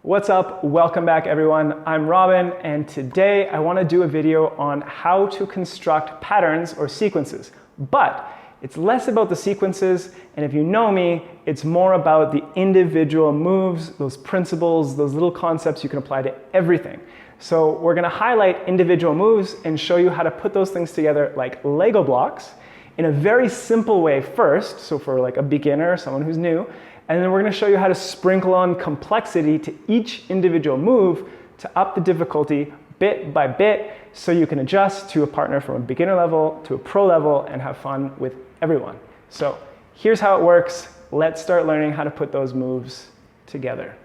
What's up? Welcome back everyone. I'm Robin and today I want to do a video on how to construct patterns or sequences. But it's less about the sequences, and if you know me, it's more about the individual moves, those principles, those little concepts you can apply to everything. So we're going to highlight individual moves and show you how to put those things together like Lego blocks in a very simple way first, so for like a beginner, someone who's new, and then we're going to show you how to sprinkle on complexity to each individual move to up the difficulty bit by bit so you can adjust to a partner from a beginner level to a pro level and have fun with everyone. So here's how it works. Let's start learning how to put those moves together.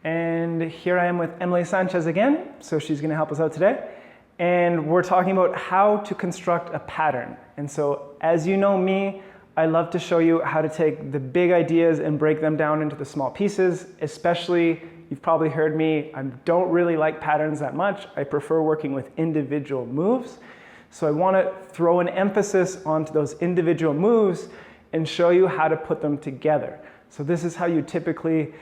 And here I am with Emily Sanchez again, so she's going to help us out today. And we're talking about how to construct a pattern. And so as you know me, I love to show you how to take the big ideas and break them down into the small pieces, especially, you've probably heard me, I don't really like patterns that much. I prefer working with individual moves. So I want to throw an emphasis onto those individual moves and show you how to put them together. So this is how you typically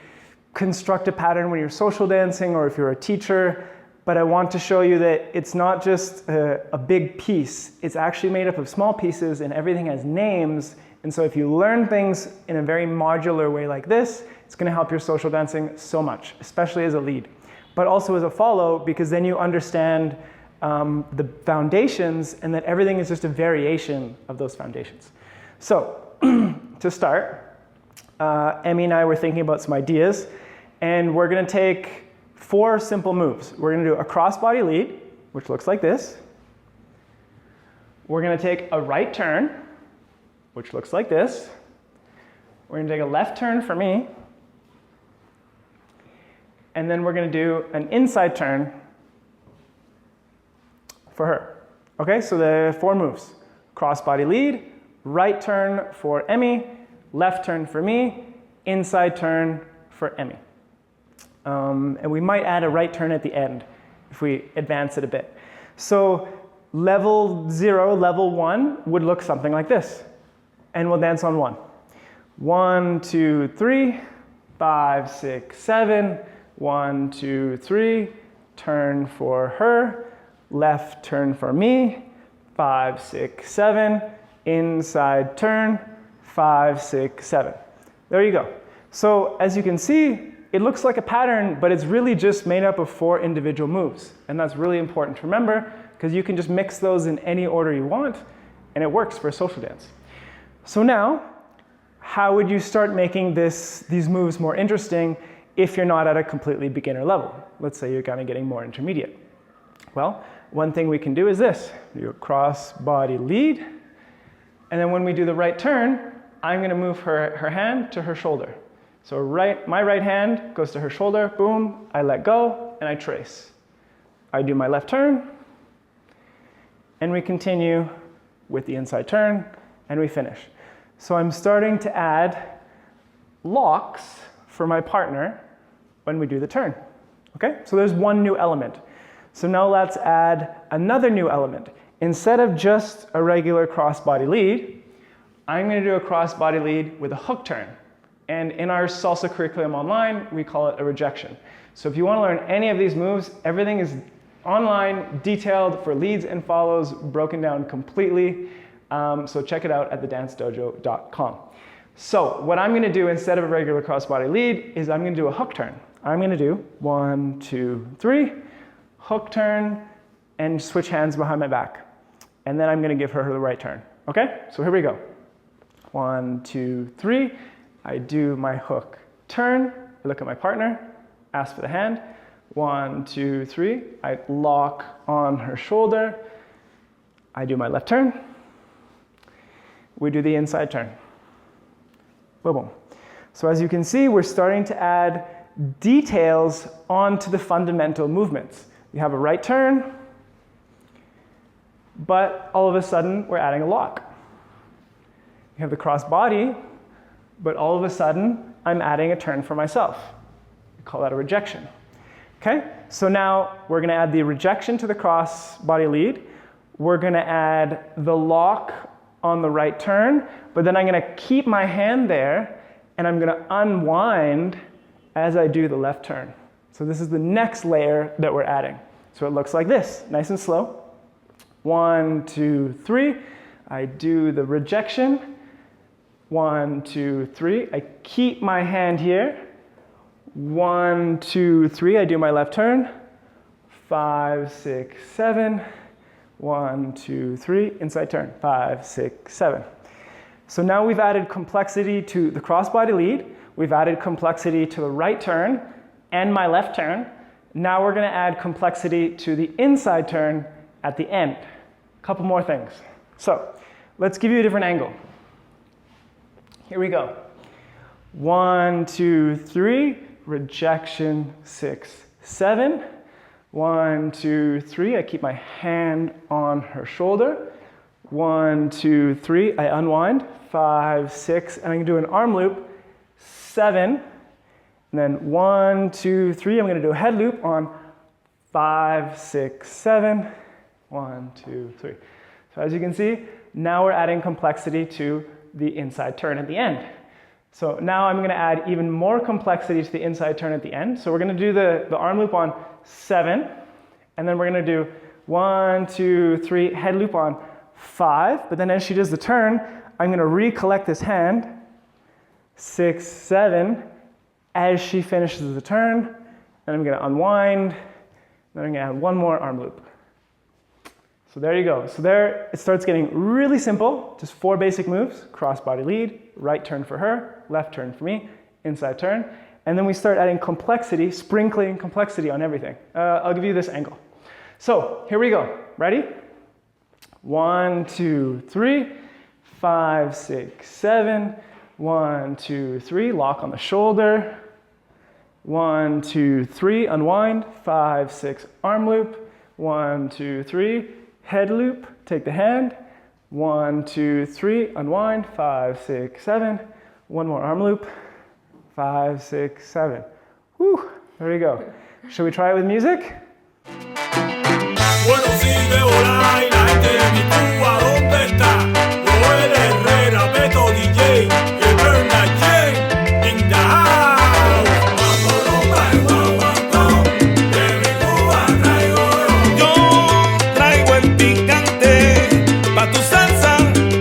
construct a pattern when you're social dancing or if you're a teacher. But I want to show you that it's not just a big piece. It's actually made up of small pieces and everything has names. And so if you learn things in a very modular way like this, it's going to help your social dancing so much, especially as a lead. But also as a follow, because then you understand the foundations and that everything is just a variation of those foundations. So to start, Emmy and I were thinking about some ideas, and we're going to take 4 simple moves. We're going to do a crossbody lead, which looks like this. We're going to take a right turn, which looks like this. We're going to take a left turn for me. And then we're going to do an inside turn for her. Okay, so the 4 moves. Crossbody lead, right turn for Emmy, left turn for me, inside turn for Emmy. And we might add a right turn at the end if we advance it a bit. So level 0, level 1 would look something like this. And we'll dance on 1. 1, 2, 3, 5, 6, 7. 1, 2, 3. Turn for her. Left turn for me. 5, 6, 7. Inside turn. 5, 6, 7. There you go. So as you can see, it looks like a pattern, but it's really just made up of 4 individual moves. And that's really important to remember because you can just mix those in any order you want and it works for a social dance. So now, how would you start making these moves more interesting if you're not at a completely beginner level? Let's say you're kind of getting more intermediate. Well, one thing we can do is this. Do a cross body lead. And then when we do the right turn, I'm going to move her hand to her shoulder. So my right hand goes to her shoulder, boom, I let go, and I trace. I do my left turn, and we continue with the inside turn, and we finish. So I'm starting to add locks for my partner when we do the turn. Okay, so there's one new element. So now let's add another new element. Instead of just a regular crossbody lead, I'm going to do a crossbody lead with a hook turn. And in our salsa curriculum online, we call it a rejection. So if you want to learn any of these moves, everything is online, detailed for leads and follows, broken down completely. So check it out at thedancedojo.com. So what I'm going to do instead of a regular crossbody lead is I'm going to do a hook turn. I'm going to do 1, 2, 3, hook turn, and switch hands behind my back. And then I'm going to give her the right turn. Okay? So here we go. 1, 2, 3. I do my hook turn, I look at my partner, ask for the hand. 1, 2, 3. I lock on her shoulder. I do my left turn. We do the inside turn. Boom, boom. So as you can see, we're starting to add details onto the fundamental movements. We have a right turn, but all of a sudden, we're adding a lock. We have the cross body, but all of a sudden, I'm adding a turn for myself. We call that a rejection. Okay, so now we're going to add the rejection to the cross body lead. We're going to add the lock on the right turn, but then I'm going to keep my hand there and I'm going to unwind as I do the left turn. So this is the next layer that we're adding. So it looks like this, nice and slow. 1, 2, 3. I do the rejection. 1, 2, 3. I keep my hand here. 1, 2, 3. I do my left turn. 5, 6, 7. 1, 2, 3. Inside turn. 5, 6, 7. So now we've added complexity to the crossbody lead. We've added complexity to the right turn and my left turn. Now we're going to add complexity to the inside turn at the end. A couple more things. So let's give you a different angle. Here we go. 1, 2, 3. Rejection, 6, 7. 1, 2, 3. I keep my hand on her shoulder. 1, 2, 3. I unwind. 5, 6. And I'm going to do an arm loop. 7. And then 1, 2, 3. I'm going to do a head loop on 5, 6, 7. 1, 2, 3. So as you can see, now we're adding complexity to the inside turn at the end. So now I'm going to add even more complexity to the inside turn at the end. So we're going to do the arm loop on 7. And then we're going to do 1, 2, 3, head loop on 5. But then as she does the turn, I'm going to recollect this hand. 6, 7. As she finishes the turn, then I'm going to unwind, then I'm going to add one more arm loop. So there you go. So there it starts getting really simple, just 4 basic moves: crossbody lead, right turn for her, left turn for me, inside turn, and then we start adding complexity, sprinkling complexity on everything. I'll give you this angle. So here we go. Ready? 1, 2, 3, 5, 6, 7. 1, 2, 3, lock on the shoulder. 1, 2, 3, unwind. 5, 6, arm loop. 1, 2, 3, head loop. Take the hand. 1, 2, 3, unwind. 5, 6, 7. One more arm loop. 5, 6, 7. Whew, there you go. Should we try it with music? Bueno, sigue volar y la gente de mi Cuba, ¿dónde está? Joel Herrera, Beto DJ, que burn that chain in the house. Vamos a romper el guaguancó, de mi Cuba traigo yo. Yo traigo el picante, pa' tu salsa,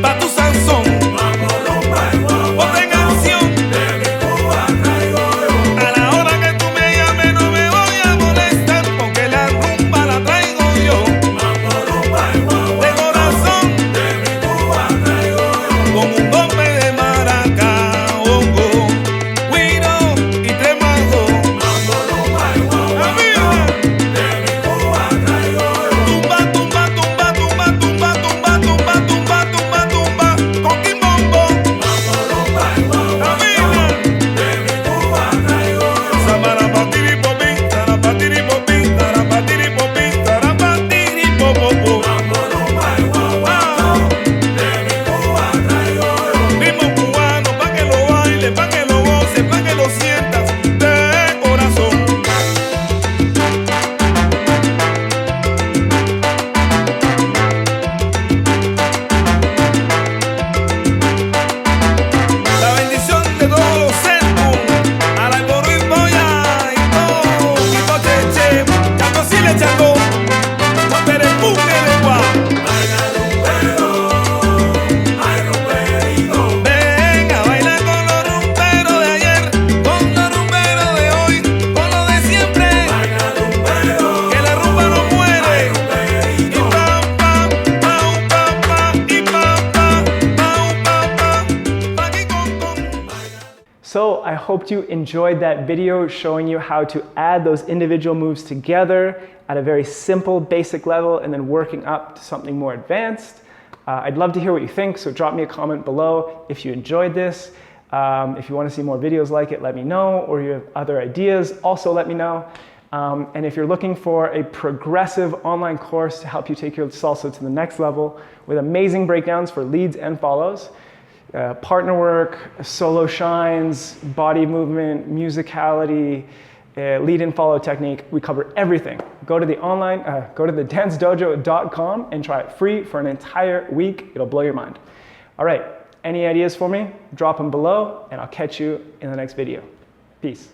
pa' tu salsón. Vamos a romper el guaguancó, otra canción, de mi Cuba traigo yo. A la hora que tú me llames no me voy a molestar, porque la rumba la traigo yo. Vamos a romper el guaguancó, de corazón, de mi Cuba traigo yo. Con un golpe de maraca, hongo, guiro y tremago. Vamos a romper el guaguancó, de mi Cuba traigo yo. Tumba, tumba, tumba, tumba, tumba, tumba, tumba, tumba, tumba, tumba, con quimbombo. Vamos a romper el guaguancó, de mi Cuba traigo yo. Samarapatiripopi, tarapatiripopi, tarapatiripopi, tarapatiripopopo. Vamos a romper el guaguancó, de mi Cuba traigo yo. Ritmo cubano, pa' que lo bailes, pa' que lo goces, pa' que lo sientas de corazón. La bendición de todos los sermos, a la Alboro y Boya y todo, y Pocheche, Chaco si le Chaco, Guapere Pumbe de Gua. Ay, rumberito, venga, baila con los rumberos de ayer, con los rumberos de hoy, con lo de siempre. Baila rumbero, que la rumba no muere. Y pam, pam, pam, pam, pam, y pam, pam, pam, pam, pam, pa' aquí con. So I hoped you enjoyed that video showing you how to add those individual moves together at a very simple, basic level and then working up to something more advanced. I'd love to hear what you think, so drop me a comment below if you enjoyed this. If you want to see more videos like it, let me know, or you have other ideas, also let me know. And if you're looking for a progressive online course to help you take your salsa to the next level with amazing breakdowns for leads and follows, partner work, solo shines, body movement, musicality, lead and follow technique, we cover everything. Go to the dancedojo.com and try it free for an entire week. It'll blow your mind. All right, any ideas for me? Drop them below and I'll catch you in the next video. Peace.